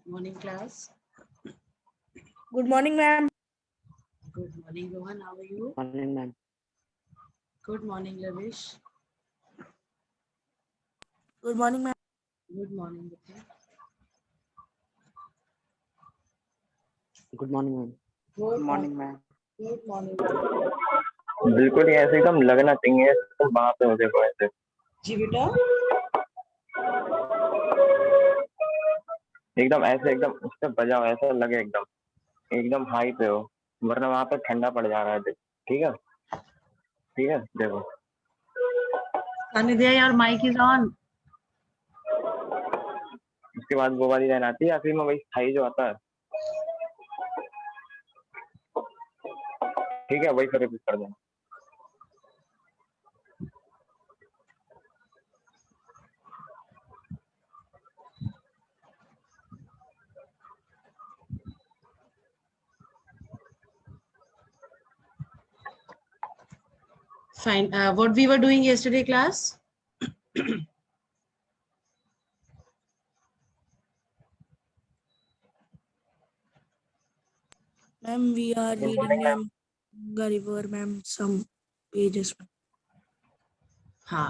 Morning, class. Good morning, ma'am. Good morning, Rohan. How are you? Morning, ma'am. Good morning, Lavish. Good morning, ma'am. Good morning, Vipin. Good morning, ma'am. Good morning, ma'am. Good morning. बिल्कुल ही ऐसे एकदम लगना चाहिए तुम वहां पे हो देखो ऐसे जी बेटा, एकदम ऐसे एकदम उससे बजाओ ऐसा लगे एकदम एकदम हाई पे हो वरना वहां पे ठंडा पड़ जा रहा है ठीक है देखो Sanidhya, your mic is on. उसके बाद वो वाली लाइन आती है आखिर में वही हाई जो आता है ठीक है वही फिर रिपीट कर देना Fine. What we were doing yesterday, class? Ma'am, we are reading ma'am Ganga River, ma'am, some pages.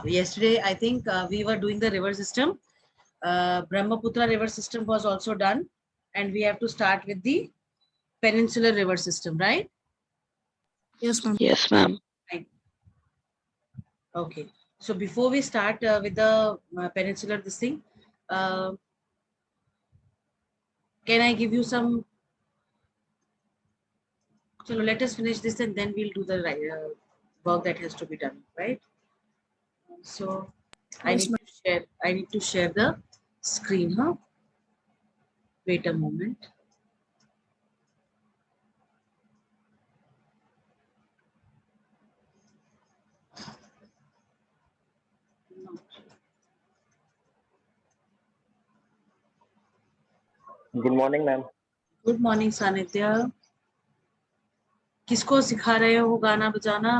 Yesterday, I think we were doing the river system. Brahmaputra river system was also done. And we have to start with the peninsular river system, right? Yes, ma'am. Yes, ma'am. Right. Okay. So before we start with the peninsular this thing, can I give you some? So let us finish this and then we'll do the work that has to be done, right? So Yes, ma'am. I need to share the screen, huh? Wait a moment. Good morning ma'am good morning Sanidhya किसको सिखा रहे हो गाना बजाना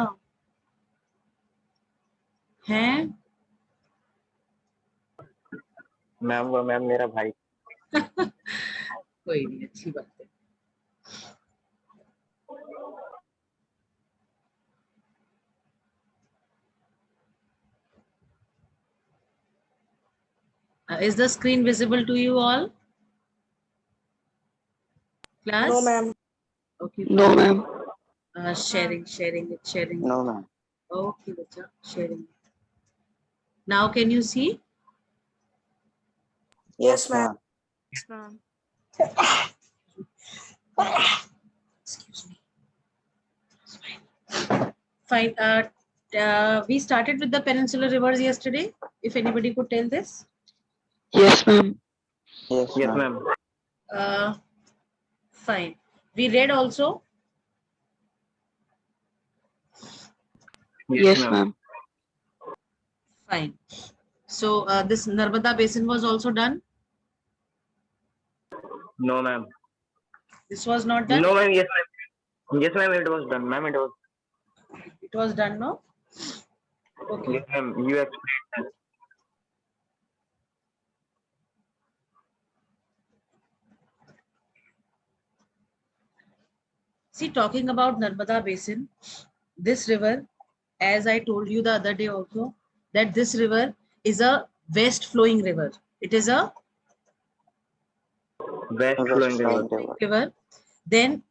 हैं ma'am वो ma'am मेरा भाई कोई नहीं अच्छी बात है is the screen visible to you all class No, ma'am. okay No, ma'am. sharing No, ma'am. okay bacha sharing now can you see Yes, ma'am. Yes, ma'am. excuse me fine we started with the peninsular rivers yesterday if anybody could tell this Yes, ma'am. Yes ma'am uh, fine we read also Yes, ma'am. fine so this Narmada basin was also done no ma'am this was not done no ma'am yes ma'am it was done ma'am it was it was done no okay yes ma'am you explain see talking about Narmada basin this river as I told you the other day also that this river is a west flowing river it is a west flowing river then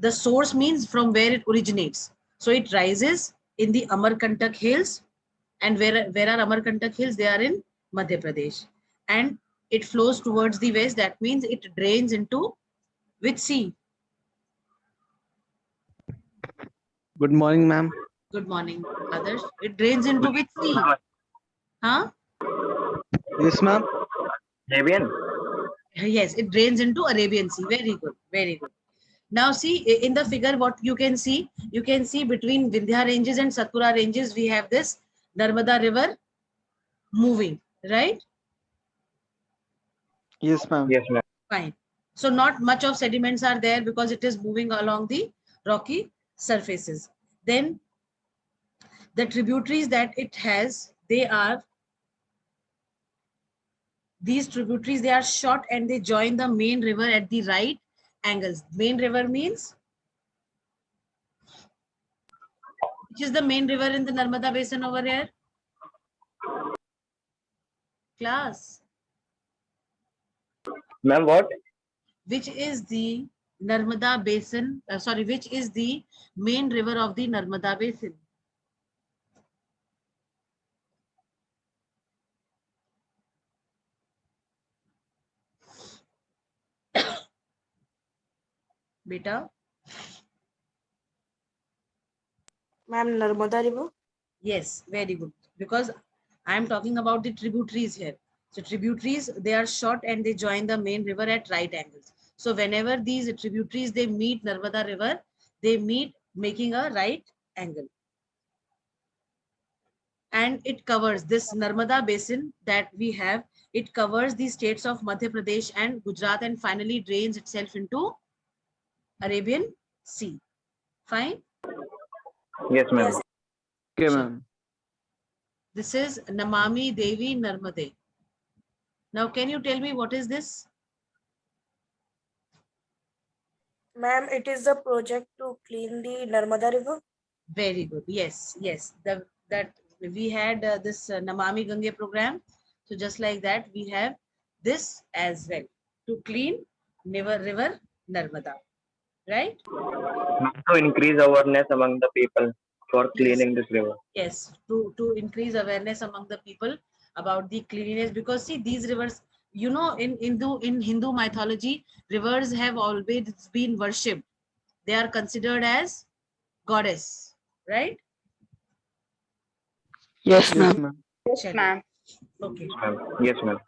the source means from where it originates so it rises in the Amarkantak hills and where are Amarkantak hills they are in Madhya Pradesh and it flows towards the west that means it drains into which sea Good morning, ma'am. good morning others it drains into which sea huh Yes, ma'am. Avian yes it drains into Arabian Sea very good very good now see in the figure what you can see between Vindhya ranges and Satpura ranges we have this Narmada river moving right Yes, ma'am. Yes ma'am fine so not much of sediments are there because it is moving along the rocky surfaces then the tributaries that it has they are These tributaries, they are short and they join the main river at the right angles. Main river means, which is the main river in the Narmada basin over here? Class. Ma'am, what? Which is the Narmada basin, which is the main river of the Narmada basin? Beta? Ma'am, Narmada River. Yes, very good. Because I am talking about the tributaries here. So tributaries, they are short and they join the main river at right angles. So whenever these tributaries, they meet Narmada river, they meet making a right angle. And it covers this Narmada basin that we have. It covers the states of Madhya Pradesh and Gujarat and finally drains itself into Arabian Sea. Fine. Yes, ma'am. Yes. Okay, Sure. ma'am. This is Namami Devi Narmade. Now, can you tell me what is this? Ma'am, it is the project to clean the Narmada River. Very good. Yes, yes. That we had this Namami Gange program. So just like that, we have this as well to clean river Narmada, right? To increase awareness among the people for Yes. cleaning this river. Yes, to increase awareness among the people about the cleanliness, because see, these rivers, you know, in Hindu mythology, rivers have always been worshipped. They are considered as goddess, right? Yes, Yes, ma'am. ma'am. Yes, ma'am. Okay. Yes, ma'am.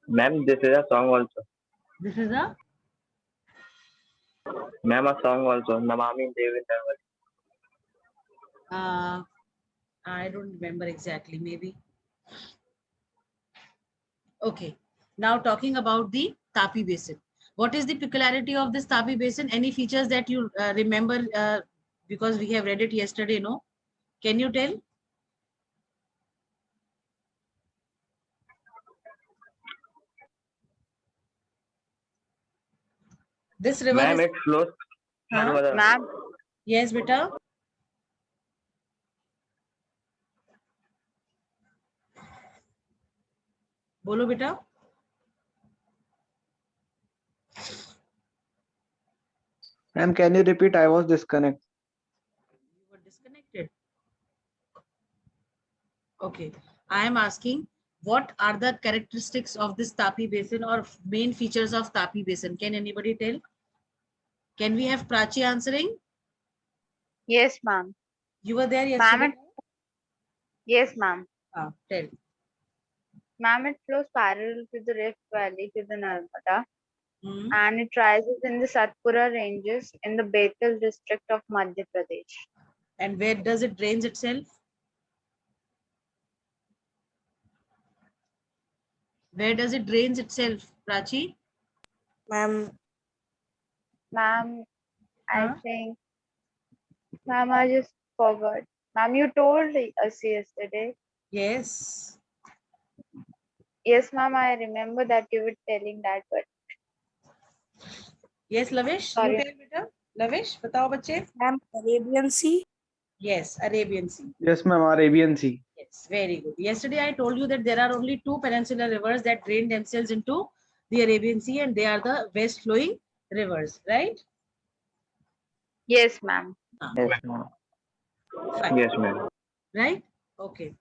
Ma'am, this is a song also. This is a Ma'am, a song also. Namami Devi Narmade. I don't remember exactly, maybe. Okay. Now talking about the Tapi Basin. What is the peculiarity of this Tapi Basin? Any features that you remember because we have read it yesterday, no? Can you tell? This river Ma'am, is... it flows. Huh? Narmada. Ma'am, Yes, beta. Bolo beta. Ma'am, can you repeat? I was disconnected. You were disconnected. Okay. I am asking, what are the characteristics of this Tapi Basin or main features of Tapi Basin? Can anybody tell? Can we have Prachi answering? yes, ma'am. You were there Ma'am, yesterday. yes, ma'am. Tell. Ma'am, it flows parallel to the Rift Valley to the Narmada, Hmm. and it rises in the Satpura ranges in the Betel district of Madhya Pradesh. And where does it drains itself? Where does it drains itself, Prachi? Ma'am, Ma'am, I Huh? think, ma'am, I just forgot. Ma'am, you told us yesterday. Yes. Yes, ma'am, I remember that you were telling that, but Yes, Lavish. You sorry. tell beta. Lavish, batao bache. ma'am, Arabian Sea. Yes, Arabian Sea. Yes, ma'am. Arabian Sea. Yes, very good. Yesterday I told you that there are only two peninsular rivers that drain themselves into the Arabian Sea, and they are the west flowing rivers, right? Yes, ma'am. Yes, ma'am. Fine. Yes, ma'am. Right? Okay.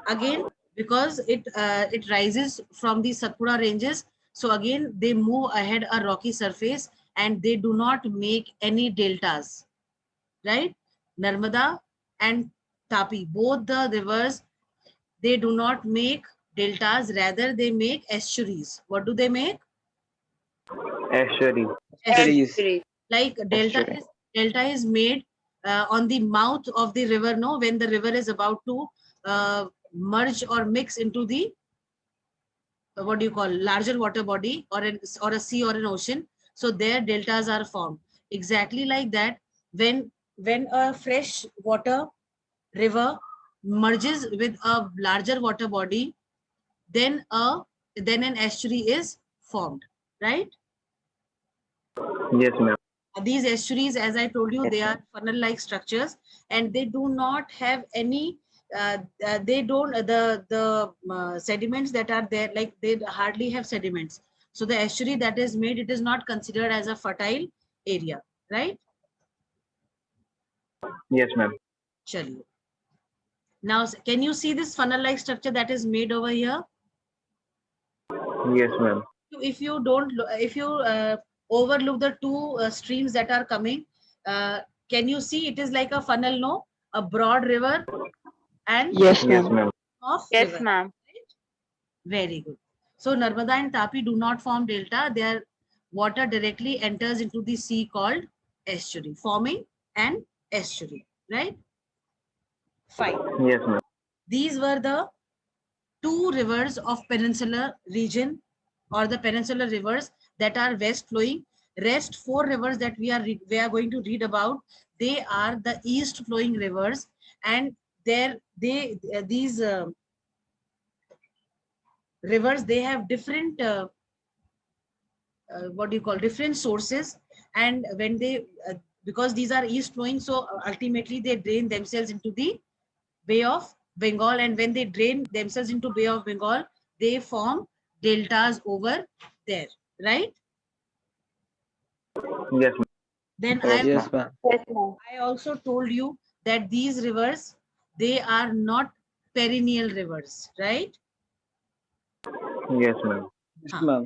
Again, because it rises from the Satpura ranges, so again they move ahead a rocky surface and they do not make any deltas, right? Narmada and Tapi, both the rivers, they do not make deltas, rather they make estuaries. What do they make? Estuary. Estuaries. Estuary. Like Estuary. delta is made on the mouth of the river, no, when the river is about to merge or mix into the what do you call, larger water body or a sea or an ocean. So there deltas are formed. Exactly like that, when a fresh water river merges with a larger water body, then an estuary is formed, right? Yes, ma'am. These estuaries, as I told you, they are funnel-like structures, and they do not have any. They don't the sediments that are there, like they hardly have sediments. So the estuary that is made, it is not considered as a fertile area, right? Yes, ma'am. Chaliye. Now, can you see this funnel-like structure that is made over here? Yes, ma'am. If you don't, if you overlook the two streams that are coming, can you see it is like a funnel, no? A broad river and Yes, Yes, ma'am. ma'am. of Yes, river. ma'am. Right? Very good. So Narmada and Tapi do not form delta. Their water directly enters into the sea called estuary, forming an estuary, right? Fine. Yes, ma'am. These were the two rivers of peninsular region, or the peninsular rivers that are west flowing. Rest four rivers that we are going to read about, they are the east flowing rivers, and these rivers, they have different what do you call, different sources. And when they because these are east flowing, so ultimately they drain themselves into the Bay of Bengal, and when they drain themselves into Bay of Bengal, they form deltas over there, right? Yes, ma'am. Then Yes, Yes, ma'am. Yes, ma'am. I also told you that these rivers, they are not perennial rivers, right? Yes, ma'am. Yes, Huh. ma'am.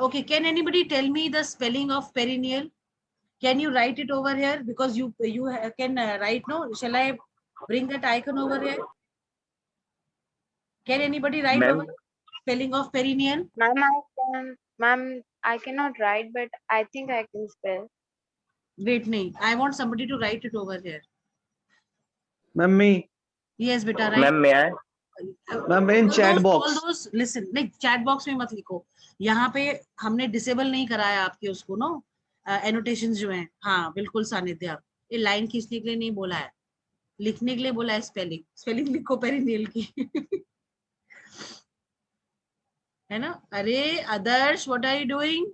Okay, can anybody tell me the spelling of perennial? Can you write it over here? Because you can write, no? Shall I bring that icon over here? Can anybody write Ma'am, over spelling of perennial? Ma'am, I cannot write, but I think I can spell. Wait, nahi. I want somebody to write it over here. Ma'am, me. Yes, beta, right? ma'am, may I? Ma'am, in chat all box. those, listen, नहीं chat box में मत लिखो. यहाँ पे हमने disable नहीं कराया आपके उसको, no? Annotations जो हैं, हाँ, बिल्कुल सानिध्य. ये लाइन खींचने के लिए नहीं बोला है, लिखने के लिए बोला है. स्पेलिंग लिखो पेरिनियल की. है ना? अरे आदर्श, what are you doing?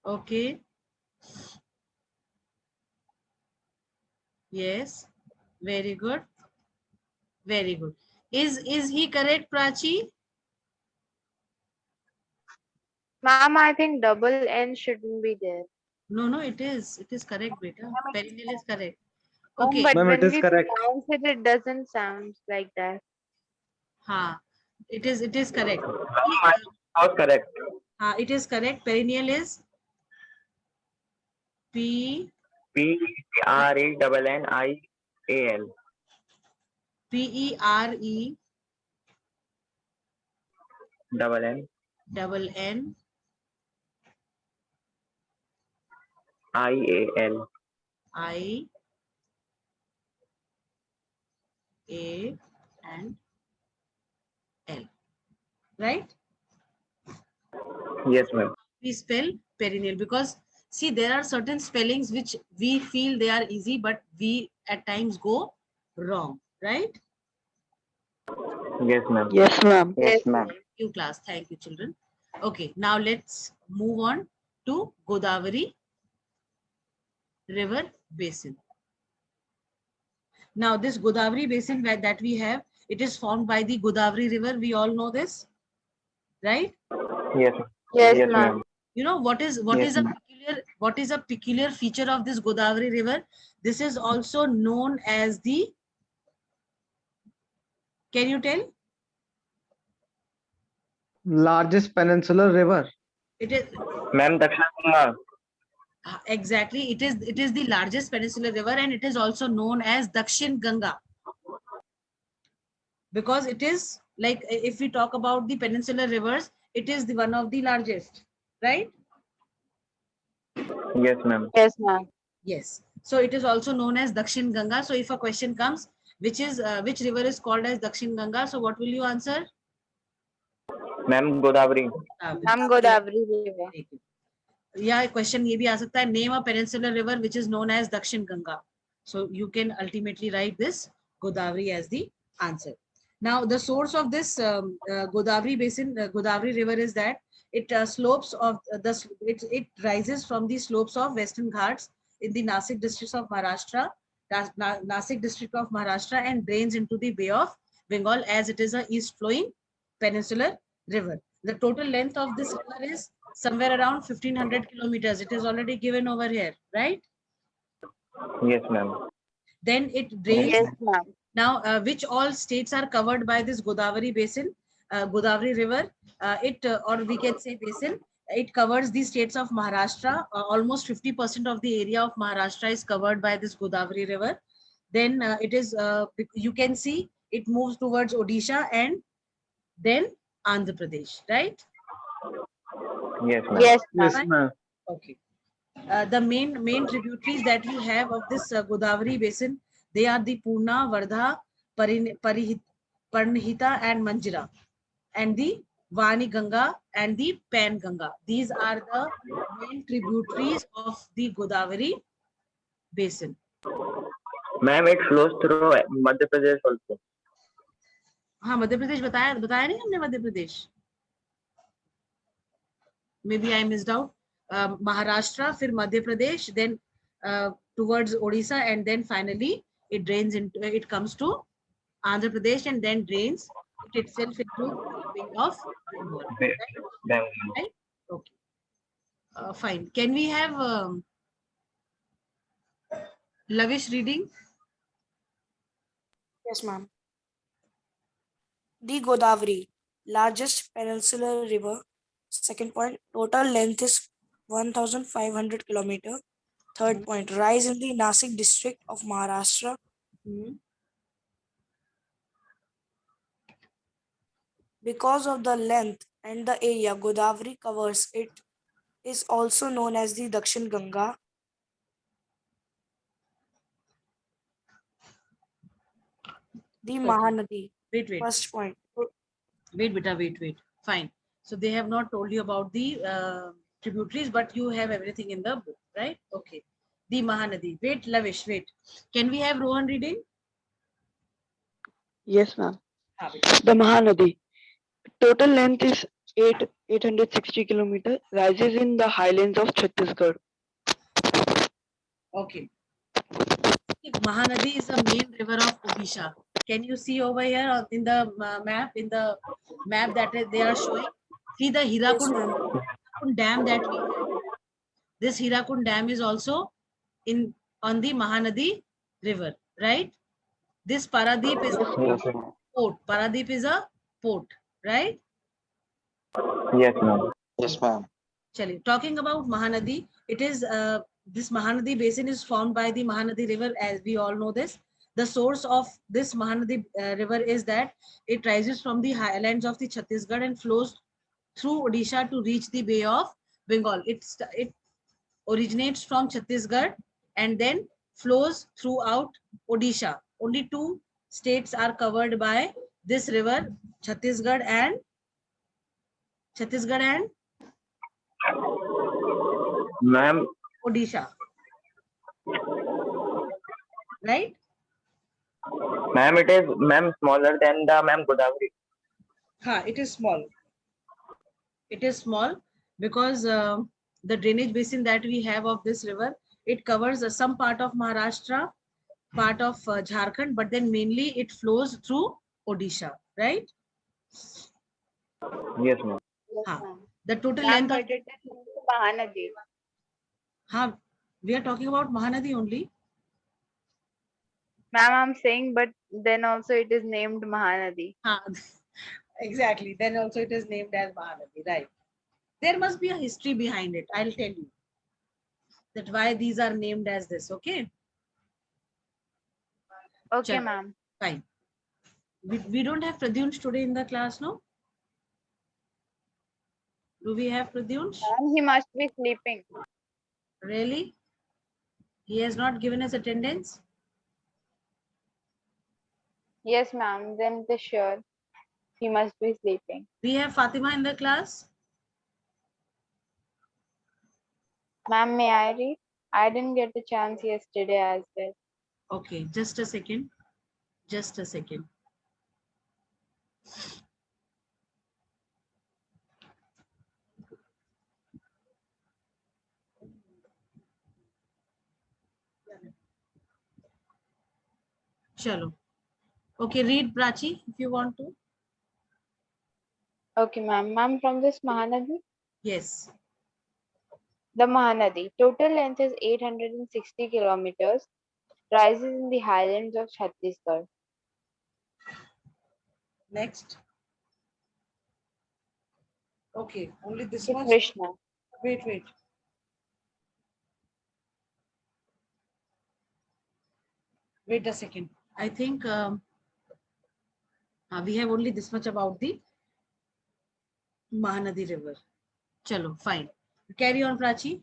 Okay. Yes. Very good. Very good. Is he correct, Prachi? Ma'am, I think double N shouldn't be there. No, it is. It is correct, beta. Perennial is correct. Oh, Okay. but Ma'am, it when is we correct. pronounce it, it doesn't sound like that. हाँ, it is correct. Was correct. हाँ, it is correct. Perennial is P PRENNIAL. PERE Double N double N IAL. I A and L. Right? Yes, ma'am. We spell perennial because see, there are certain spellings which we feel they are easy, but we at times go wrong, right? Yes, ma'am. Yes, ma'am. Yes, ma'am. Thank you, class. Thank you, children. Okay, now let's move on to Godavari River Basin. Now, this Godavari Basin that we have, it is formed by the Godavari River. We all know this, right? Yes. Yes, Yes, ma'am. ma'am. You know what is Yes, ma'am. a peculiar feature of this Godavari River? This is also known as the. Can you tell? Largest peninsular river. It is Ma'am, Dakshina. exactly. It is the largest peninsular river, and it is also known as Dakshin Ganga. Because it is like, if we talk about the peninsular rivers, it is the one of the largest, right? Yes, ma'am. Yes, ma'am. Yes. So it is also known as Dakshin Ganga. So if a question comes, which river is called as Dakshin Ganga? So what will you answer? Ma'am, Godavari. Ma'am, Godavari River. Yeah, question ये भी आ सकता है. Name a peninsular river which is known as Dakshin Ganga. So you can ultimately write this Godavari as the answer. Now, the source of this Godavari basin, Godavari river is that it slopes of it rises from the slopes of Western Ghats in the Nasik district of Maharashtra, Nasik district of Maharashtra, and drains into the Bay of Bengal as it is a east flowing peninsular river. The total length of this river is somewhere around 1500 kilometers. It is already given over here, right? Yes, ma'am. Then it drains. Yes, ma'am. Now, which all states are covered by this Godavari basin, Godavari river? Or we can say basin. It covers the states of Maharashtra. Almost 50% of the area of Maharashtra is covered by this Godavari river. Then you can see it moves towards Odisha and then Andhra Pradesh, right? Yes, ma'am. Yes, ma'am. Yes, ma'am. Okay. The main tributaries that we have of this Godavari basin, they are the Purna, Vardha, Parnhita, and Manjira, and the Vani Ganga and the Pan Ganga. These are the main tributaries of the Godavari basin. Ma'am, it flows through Madhya Pradesh also. हाँ, मध्य प्रदेश बताया नहीं हमने Madhya Pradesh. Maybe I missed out. Maharashtra, फिर Madhya Pradesh, then towards Odisha, and then finally it drains into, it comes to Andhra Pradesh and then drains it itself into Bay of Bengal. Right? Bengal. Right? Okay. Fine. Can we have Lavish reading? Yes, ma'am. The Godavari, largest peninsular river. Second point, total length is 1,500 kilometer. Third point, rise in the Nasik district of Maharashtra. Because of the length and the area Godavari covers, it is also known as the Dakshin Ganga. The Mahanadi. Wait. First point. Wait, beta, wait. Fine. So they have not told you about the tributaries, but you have everything in the book, right? Okay. The Mahanadi. Wait, Lavish, wait. Can we have Rohan reading? Yes, ma'am. हाँ, The Mahanadi. Total length is 860 kilometers. Rises in the highlands of Chhattisgarh. Okay. Mahanadi is the main river of Odisha. Can you see over here in the map? In the map that they are showing, see the Hirakund Dam that we have. This Hirakund Dam is also on the Mahanadi river, right? This Paradeep is a port. Paradeep is a port, right? Yes, ma'am. Yes, ma'am. Chali. Talking about Mahanadi, it is this Mahanadi basin is formed by the Mahanadi river, as we all know this. The source of this Mahanadi river is that it rises from the highlands of the Chhattisgarh and flows through Odisha to reach the Bay of Bengal. It originates from Chhattisgarh and then flows throughout Odisha. Only two states are covered by this river, Chhattisgarh and Ma'am, Odisha. Right? ma'am, it is smaller than the Godavari. It is small. It is small because the drainage basin that we have of this river, it covers some part of Maharashtra, part of Jharkhand, but then mainly it flows through Odisha, right? Yes, ma'am. Yes, हाँ. ma'am. The total Ma'am, length of but it is Mahanadi. we are talking about Mahanadi only. Ma'am, I'm saying, but then also it is named Mahanadi. Exactly. Then also it is named as Mahanadi, right? There must be a history behind it. I'll tell you that why these are named as this. Okay. Okay, Chalo. ma'am. Fine. We don't have Pradyunsh today in the class, no? Do we have Pradyunsh? Ma'am, he must be sleeping. Really? He has not given us attendance? Yes, ma'am. Then it is sure he must be sleeping. We have Fatima in the class? Ma'am, may I read? I didn't get the chance yesterday as well. Okay, just a second. Just a second. Chalo. Okay, read Prachi if you want to. Okay, ma'am. Ma'am, from this Mahanadi, Yes. the Mahanadi total length is 860 kilometers, rises in the highlands of Chhattisgarh. Next. Okay, only this The much. Krishna. Wait. Wait a second. I think we have only this much about the Mahanadi River. Chalo, fine. Carry on, Prachi.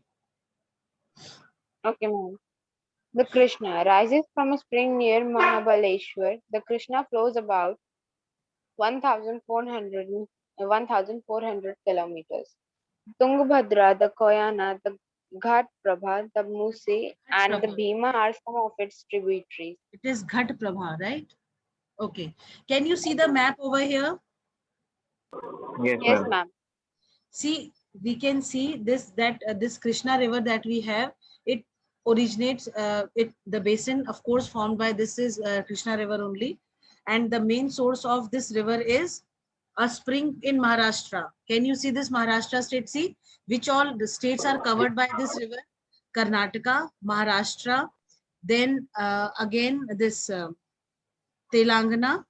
Okay, ma'am. The Krishna rises from a spring near Mahabaleshwar. The Krishna flows about 1,400 1,400 kilometers. Tungabhadra, the Koyana, the Ghat Prabha, the Musi, Ghat and the Prabha. Bhima are some of its tributaries. It is Ghat Prabha, right? Okay. Can you see the map over here? Yes, Yes, ma'am. ma'am. See, we can see this that this Krishna River that we have. It originates the basin, of course, formed by this is Krishna River only, and the main source of this river is a spring in Maharashtra. Can you see this Maharashtra state? See which all the states are covered by this river: Karnataka, Maharashtra, then again this Telangana,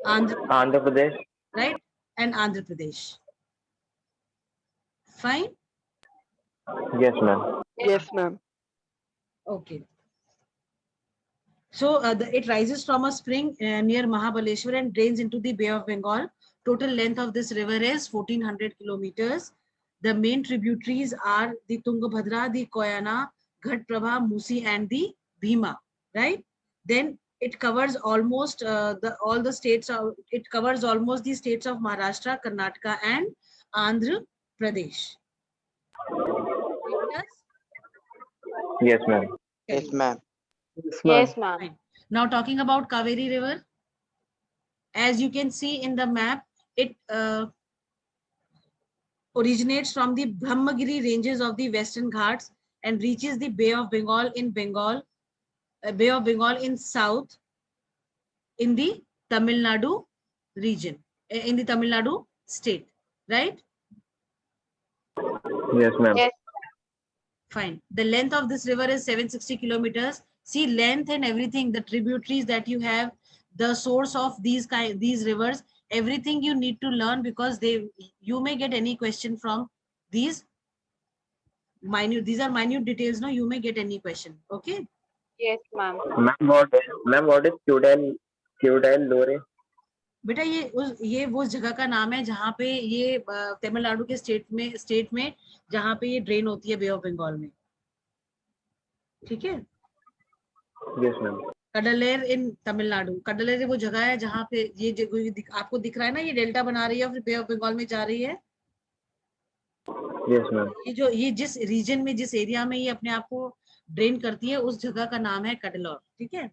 Andhra, Andhra Pradesh. right, and Andhra Pradesh. Fine. Yes, ma'am. Yes, ma'am. Okay. So it rises from a spring near Mahabaleshwar and drains into the Bay of Bengal. Total length of this river is 1400 kilometers. The main tributaries are the Tungabhadra, the Koyana, Ghat Prabha, Musi, and the Bhima. Right? Then it covers almost all the states. It covers almost the states of Maharashtra, Karnataka, and Andhra Pradesh. Yes, ma'am. Yes, ma'am. Yes, ma'am. Yes, ma'am. Fine. Now talking about Kaveri River, as you can see in the map, it originates from the Brahmagiri ranges of the Western Ghats and reaches the Bay of Bengal in Bay of Bengal in south in the Tamil Nadu region, in the Tamil Nadu state, right? Yes, ma'am. Yes, Fine. The length of this river is 760 kilometers. See length and everything, the tributaries that you have, the source of these rivers, everything you need to learn because you may get any question from these these are minute details. No, you may get any question. Okay. yes, ma'am. Ma'am, what is Feudal Lore? बेटा ये वो जगह का नाम है जहाँ पे ये तमिलनाडु के स्टेट में जहाँ पे ये ड्रेन होती है बे ऑफ बंगाल में. ठीक है. Yes, ma'am. कडलेर इन तमिलनाडु. कडलेर वो जगह है जहाँ पे आपको दिख रहा है ना, ये डेल्टा बना रही है और फिर बे ऑफ बंगाल में जा रही है. Yes, ma'am. ये जिस रीजन में जिस एरिया में ये अपने आप को ड्रेन करती है उस जगह का नाम है कडलोर. ठीक है.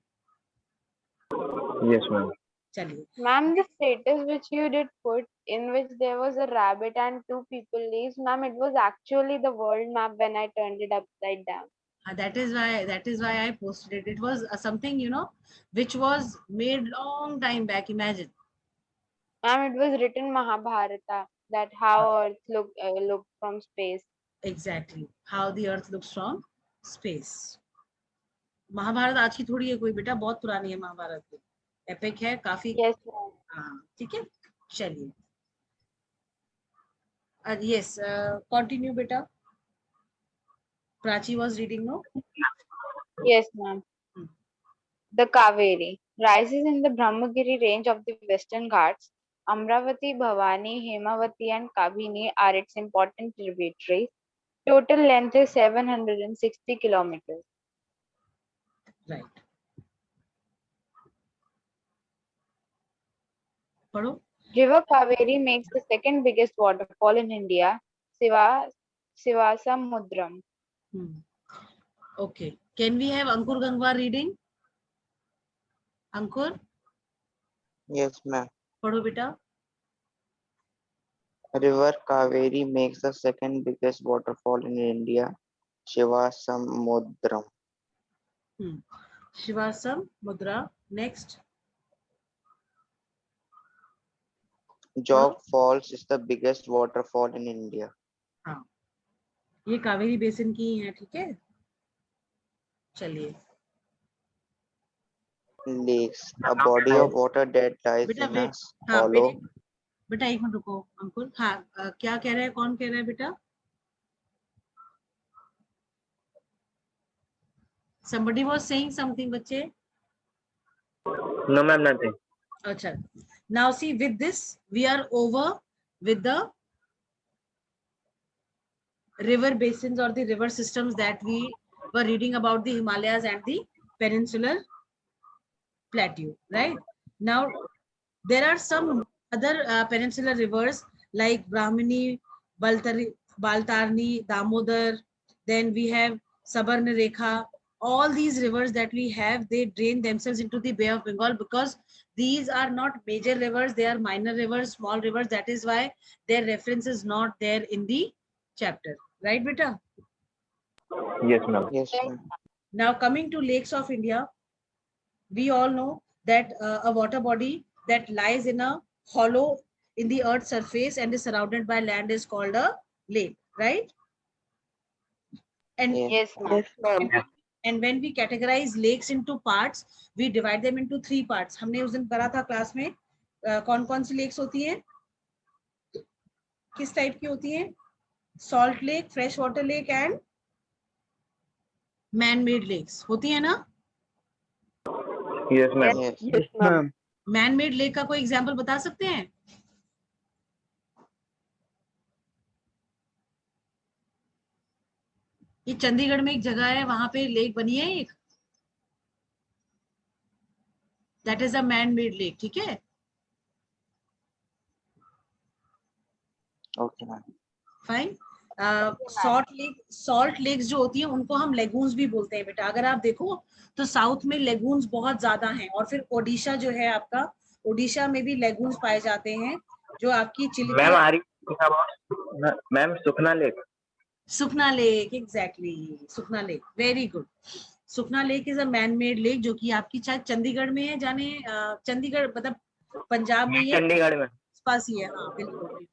Yes, ma'am. चलिए. Ma'am, the status which you did put in which there was a rabbit and two people leaves, ma'am, it was actually the world map when I turned it upside down. That is why I posted it. It was something, which was made long time back. Imagine. Ma'am, it was written Mahabharata that how Earth looked from space. Exactly how the earth looks from space. Mahabharat आज की थोड़ी है कोई बेटा, बहुत पुरानी है Mahabharat. Epic है काफी. Yes, ma'am. हाँ ठीक है. चलिए. Yes, continue बेटा. Prachi was reading, no? Yes, ma'am. Hmm. The Kaveri rises in the Brahmagiri range of the Western Ghats. Amravati, Bhavani, Hemavati, and Kabini are its important tributaries. Total length is 760 kilometers. Right. पढ़ो. River Kaveri makes the second biggest waterfall in India, Sivasamudram. Okay. Can we have Ankur Gangwar reading? Ankur Yes, ma'am. पढ़ो बेटा. River Kaveri makes the second biggest waterfall in India, Shivasamudram. Shivasam Mudra. Next. Jog Falls is the biggest waterfall in India. हाँ, ये Kaveri basin की ही है. ठीक है, चलिए. Lakes, a body of water that lies बेटा in a वेट. हाँ hollow. बेटा एक मिनट रुको अंकुर. हाँ क्या कह रहा है, कौन कह रहा है बेटा? somebody was saying something बच्चे. No, ma'am, nothing. अच्छा, now see, with this we are over with the river basins or the river systems that we were reading about, the Himalayas and the peninsular plateau, right? Now there are some other peninsular rivers like Brahmani, Baltarni, Damodar. Then we have Sabarna Rekha. All these rivers that we have, they drain themselves into the Bay of Bengal because these are not major rivers, they are minor rivers, small rivers. That is why their reference is not there in the chapter, right beta? Yes, ma'am. Yes, ma'am. Now coming to lakes of India, we all know that a water body that lies in a hollow in the earth's surface and is surrounded by land is called a lake, right? And Yes. Yes, ma'am. Yes, ma'am. and when we categorize lakes into parts, we divide them into 3 parts. हमने उस दिन पढ़ा था class में कौन कौन सी lakes होती हैं, किस टाइप की होती हैं? Salt lake, fresh water lake and man made lakes होती है ना? Yes, ma'am. Yes. Yes, ma'am. Man made lake का कोई एग्जांपल बता सकते हैं? ये चंडीगढ़ में एक जगह है, वहां पे लेक बनी है एक, that is a man made lake. ठीक है, Okay, ma'am. Fine. Salt lakes जो होती हैं उनको हम लेगून्स भी बोलते हैं बेटा. अगर आप देखो तो साउथ में लेगून्स बहुत ज्यादा हैं, और फिर ओडिशा जो है आपका, ओडिशा में भी लेगून्स पाए जाते हैं जो आपकी चिलिका. मैम आ रही ma'am Sukhna lake. Sukhna lake, exactly, Sukhna lake, very good. Sukhna lake is a man made lake जो कि आपकी शायद चंडीगढ़ में है. जाने चंडीगढ़ मतलब पंजाब में ही है, चंडीगढ़ में. पास ही है. हाँ बिल्कुल,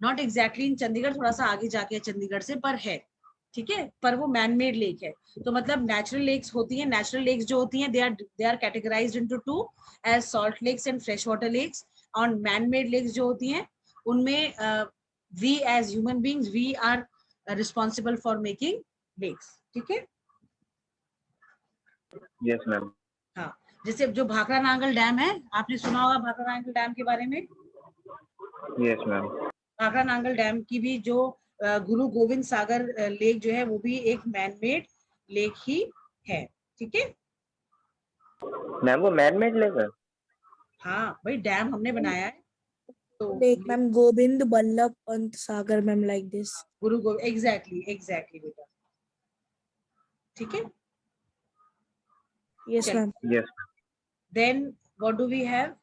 नॉट एग्जैक्टली इन चंडीगढ़, थोड़ा सा आगे जाके है चंडीगढ़ से, पर है. ठीक है, पर वो मैन मेड लेक है. तो मतलब नेचुरल लेक्स होती हैं, नेचुरल लेक्स जो होती हैं they are categorised into 2 as salt lakes and fresh water lakes. और मैन मेड लेक्स जो होती हैं उनमें we as human beings we are responsible for making lakes. ठीक है. Yes ma'am. हाँ, जैसे जो भाखड़ा नांगल डैम है, आपने सुना होगा भाखड़ा नांगल डैम के बारे में. Yes ma'am. Bhakra Nangal dam की भी जो गुरु गोविंद सागर लेक जो है वो भी एक मैन मेड लेक ही है. ठीक है. मैम वो मैन मेड लेक है. हाँ भाई, डैम हमने बनाया है तो Lake, ma'am, Gobind Ballabh Pant Sagar, ma'am, like this. Guru Govind, exactly बेटा. ठीक है. Yes, ma'am. Yes. Then what do we have?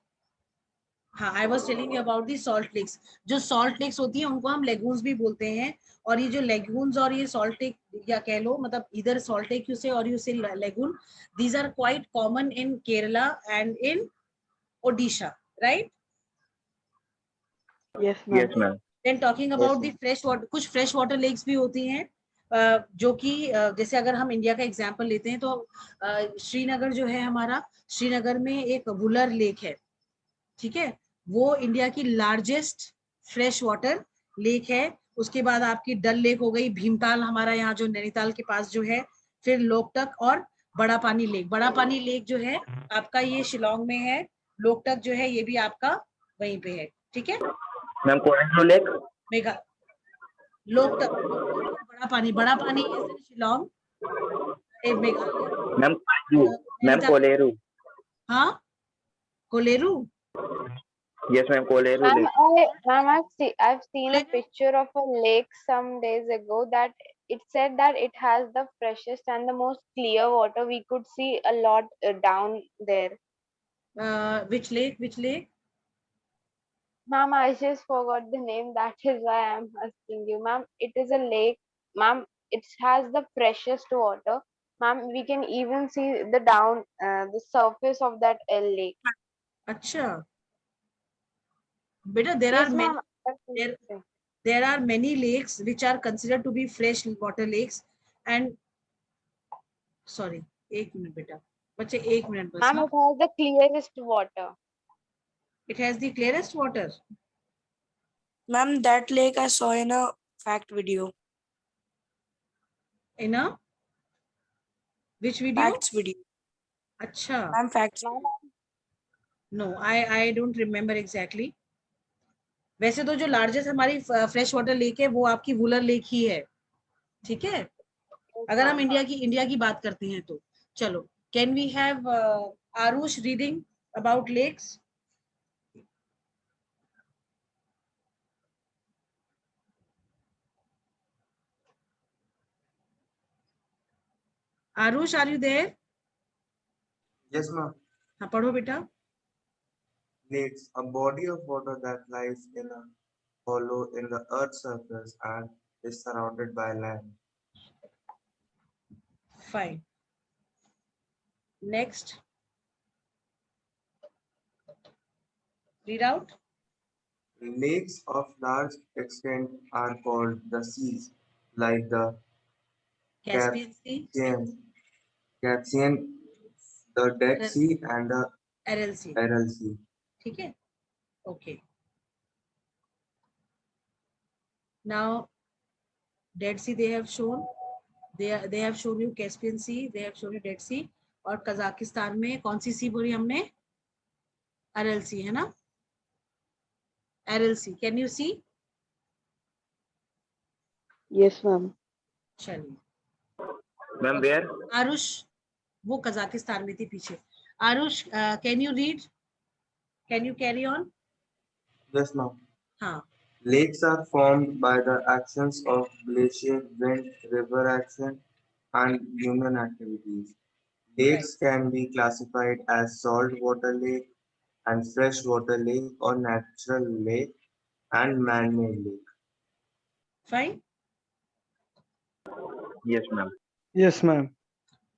हाँ, I was telling you about the salt lakes. जो सॉल्ट लेक्स होती हैं उनको हम लेगून्स भी बोलते हैं. और ये जो लेगून्स और ये सॉल्ट लेक, या कह लो मतलब इधर सॉल्ट लेक यू से और you say lagoon, these are quite common in Kerala and in Odisha, right? Yes, ma'am. Yes ma'am. Then talking about the fresh water, कुछ फ्रेश वाटर लेक्स भी होती हैं जो कि जैसे अगर हम इंडिया का एग्जांपल लेते हैं तो श्रीनगर जो है हमारा, श्रीनगर में एक वुलर लेक है. ठीक है, वो इंडिया की लार्जेस्ट फ्रेश वाटर लेक है. उसके बाद आपकी डल लेक हो गई, भीमताल हमारा यहाँ जो नैनीताल के पास जो है, फिर लोकटक और बड़ा पानी लेक. बड़ा पानी लेक जो है आपका ये शिलोंग में है, लोकटक जो है ये भी आपका वहीं पे है. ठीक है. मैम कोलेंड्रो लेक. मेघा Loktak, Bara Pani is in Shillong, Meghalaya. Ma'am ma'am Kolleru. हाँ, Kolleru. Yes ma'am Kolleru Ma'am, lake. I've seen a picture of a lake some days ago that it said that it has the freshest and the most clear water. We could see a lot down there. Which lake? Which lake? Ma'am, I just forgot the name. That is why I'm asking you, ma'am. It is a lake, ma'am. It has the freshest water, ma'am. We can even see the surface of that lake. Acha. Beta, there Yes, are many. ma'am. There are many lakes which are considered to be fresh water lakes, and sorry, एक minute बेटा, बच्चे एक minute बस. Ma'am, हाँ, it has the clearest water. it has the clearest water. Ma'am, that lake I saw in a fact video. In a which video? Facts video. अच्छा. Ma'am, facts. Ma'am, No, I don't remember exactly. वैसे तो जो largest हमारी fresh water lake है वो आपकी Wular lake ही है, ठीक है, अगर हम इंडिया की बात करते हैं तो. चलो, can we have Aarush reading about lakes? Aarush, are you there? Yes, ma'am. हाँ, पढ़ो बेटा. Lakes, a body of water that lies in a hollow in the Earth's surface and is surrounded by land. Fine. Next. Read out. Lakes of large extent are called the seas, like the Caspian Sea, Caspian, the Dead Aral- Sea, and the Aral Sea. Aral Sea. ठीक है? Okay. Now, Dead Sea they have shown. They have shown you Caspian Sea. They have shown you Dead Sea. और Kazakhstan में कौन सी सी बोली हमने? अरल सी, है ना? Aral Sea. Can you see? Yes, ma'am. चलिए. Ma'am where? आरुष, वो कजाकिस्तान में थी पीछे. Aarush, can you read? Can you carry on? Yes, ma'am. हाँ. Lakes are formed by the actions of glacier, wind, river action, and human activities. Lakes can be classified as saltwater lake and freshwater lake or natural lake and man-made lake. Fine. Yes ma'am. Yes, ma'am.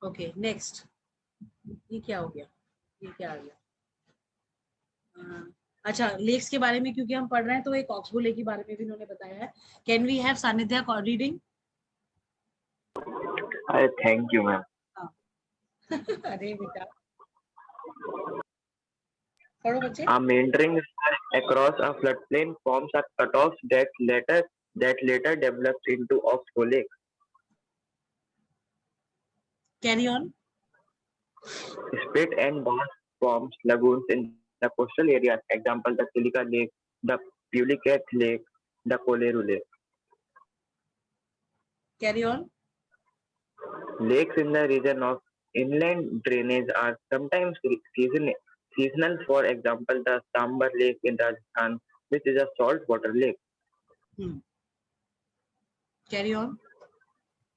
Okay. Next. ये क्या हो गया? ये क्या आ गया? अच्छा, lakes के बारे में क्योंकि हम पढ़ रहे हैं तो एक ऑक्सबो लेक के बारे में भी इन्होंने बताया है. Can we have Sanidhya reading? Thank you ma'am. अरे बेटा, पढ़ो बच्चे. A meandering river across a floodplain forms a cutoff that later develops into Oxbow Lake. Carry on. Split and vast forms lagoons in the coastal areas. Example: the Silica Lake, the Pulicat Lake, the Koleru Lake. Carry on. Lakes in the region of inland drainage are sometimes seasonal. For example, the Sambar Lake in Rajasthan, which is a saltwater lake. Carry on.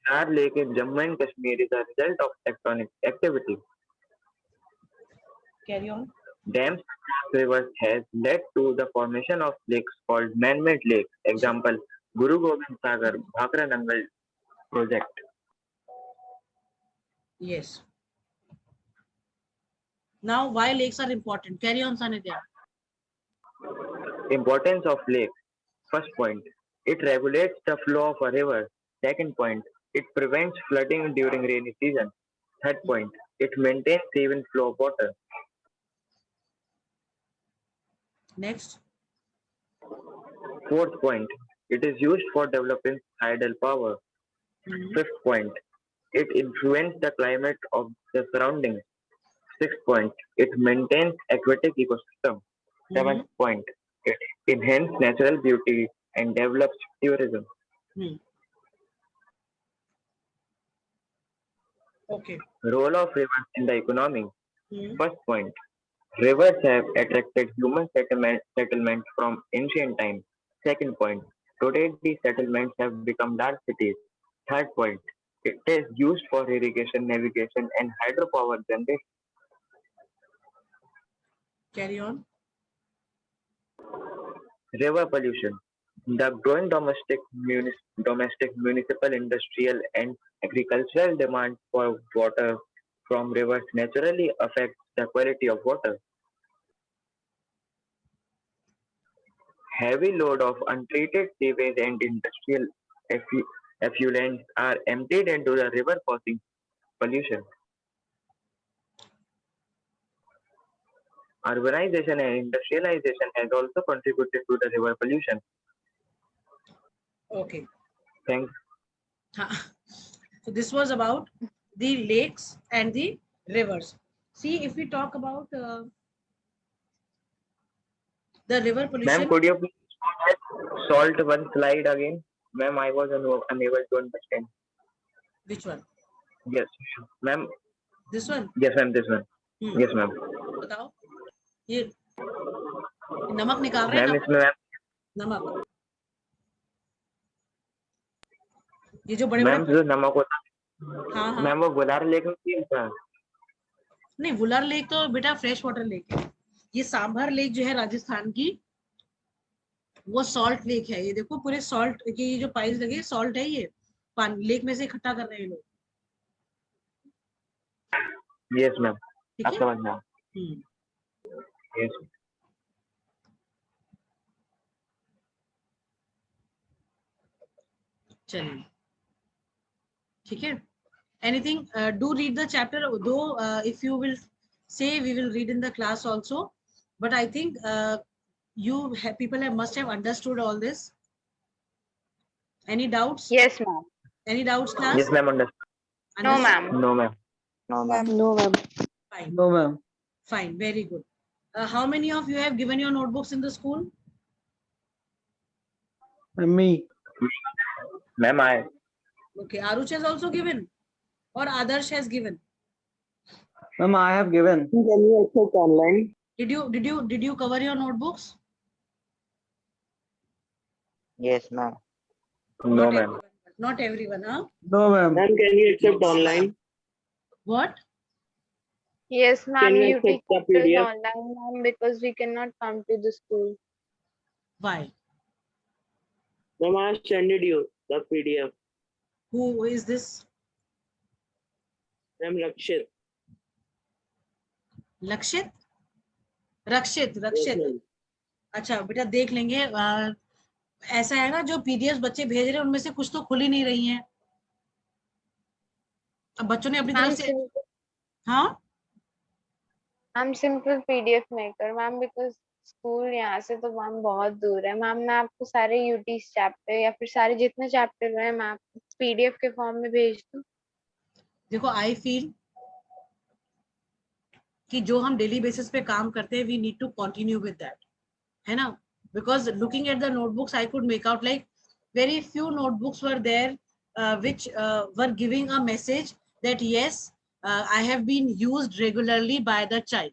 Char Lake in Jammu and Kashmir is a result of tectonic activity. Carry on. Dams across rivers has led to the formation of lakes called man-made lakes. Example: Guru Gobind Sagar, Bhakra Nangal project. Yes. Now, why lakes are important? Carry on, Sanidhya. Importance of lakes. First point, it regulates the flow of a river. Second point, it prevents flooding during rainy season. Third point, it maintains even flow of water. Next. Fourth point, it is used for developing tidal power. Fifth point, it influences the climate of the surroundings. Sixth point, it maintains aquatic ecosystem. Seventh point, it enhances natural beauty and develops tourism. Okay. Role of rivers in the economy. First point, rivers have attracted human settlements from ancient times. Second point, today these settlements have become large cities. Third point, it is used for irrigation, navigation, and hydropower generation. Carry on. River pollution. The growing domestic, municipal, industrial, and agricultural demand for water from rivers naturally affects the quality of water. Heavy load of untreated sewage and industrial effluents are emptied into the river, causing pollution. Urbanization and industrialization has also contributed to the river pollution. Okay. Thanks. So this was about the lakes and the rivers. See, if we talk about the river pollution. Ma'am, could you please salt one slide again? Ma'am, I was unable to understand. Which one? Yes, ma'am. This one? Yes, ma'am, this one. Yes, ma'am. बताओ ये नमक निकाल रहे हैं ma'am ना? इसमें ma'am नमक ये जो बड़े बड़े मैम जो नमक होता हाँ हाँ मैम वो गुलार लेक में नहीं होता। नहीं, वुलर लेक तो बेटा फ्रेश वाटर लेक है। ये सांभर लेक जो है राजस्थान की, वो सॉल्ट लेक है। ये देखो पूरे सॉल्ट की ये जो पाइल्स लगे सॉल्ट है, ये पानी लेक में से इकट्ठा कर रहे हैं लोग। यस मैम, ठीक आप है। समझ में यस चलिए ठीक है। Anything, do read the chapter, though if you will say we will read in the class also, but I think you have, people have must have understood all this. Any doubts? Yes, ma'am. Any doubts, class? Yes ma'am understood. No, Understood? ma'am. No ma'am No, ma'am. No, ma'am. Fine. No, ma'am. Fine. Very good. How many of you have given your notebooks in the school? Me. Ma'am आए Okay. Arush has also given, or Adarsh has given. Ma'am, I have given. Can you accept online? Did you cover your notebooks? Yes, ma'am. No Not ma'am everyone. Not everyone, huh? No, ma'am. Ma'am, can you accept online? What? Yes, ma'am. Can you You teach accept the us PDF? online, ma'am, because we cannot come to the school. Why? Ma'am, I sent you the PDF. Who is this? Ma'am, Rakshit. लक्षित रक्षित Yes, रक्षित ma'am. अच्छा बेटा देख लेंगे। ऐसा है ना, जो PDF बच्चे भेज रहे हैं उनमें से कुछ तो खुल ही नहीं रही हैं। अब बच्चों ने अपनी तरफ से हाँ I'm simple PDF maker, ma'am, because school यहाँ से तो मैम बहुत दूर है। मैम मैं आपको सारे यूटीज चैप्टर या फिर सारे जितने चैप्टर हैं मैं आपको पीडीएफ के फॉर्म में भेज दूँ। देखो, आई फील कि जो हम डेली बेसिस पे काम करते हैं we need to continue with that, है ना? Because looking at the notebooks I could make out like very few notebooks were there which were giving a message that yes, I have been used regularly by the child.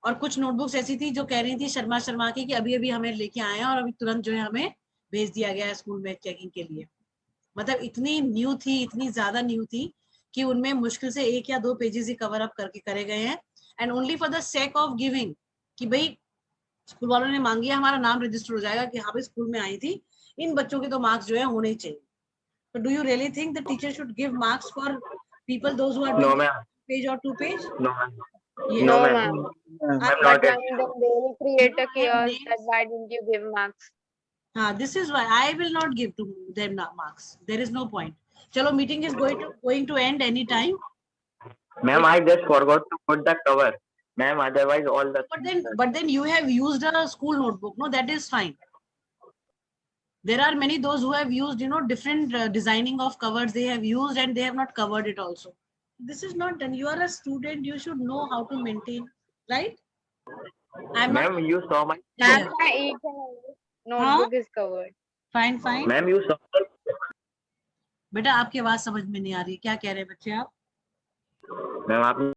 और कुछ notebooks ऐसी थी जो कह रही थी शर्मा शर्मा की कि अभी अभी हमें लेके आए हैं और अभी तुरंत जो है हमें भेज दिया गया है स्कूल में चेकिंग के लिए। मतलब इतनी न्यू थी, इतनी ज्यादा न्यू थी कि उनमें मुश्किल से 1 या 2 पेजेस ही कवर अप करके करे गए हैं, and only for the sake of giving कि भाई स्कूल वालों ने मांगी है, हमारा नाम रजिस्टर हो जाएगा कि हाँ भाई स्कूल में आई थी, इन बच्चों के तो मार्क्स जो है होने ही चाहिए। तो do you really think the teacher should give marks for people those who are no doing ma'am page और 2 page? No ma'am Yes. No, no ma'am ma'am. Ma'am. Ma'am But not ma'am, then they will create a You have chaos names. that why didn't you give marks? This is why I will not give to them marks. There is no point. Chalo, meeting is going to end any time. Ma'am I just forgot to put the cover ma'am otherwise all the But then you have used a school notebook. No, that is fine. There are many those who have used, you know, different designing of covers they have used and they have not covered it also. This is not done. You are a student. You should know how to maintain, right? I'm not. Ma'am you saw my Yeah. Ma'am, my each and every notebook is covered. Fine, fine. Ma'am you saw बेटा आपकी आवाज समझ में नहीं आ रही, क्या कह रहे हैं बच्चे आप? मैम आप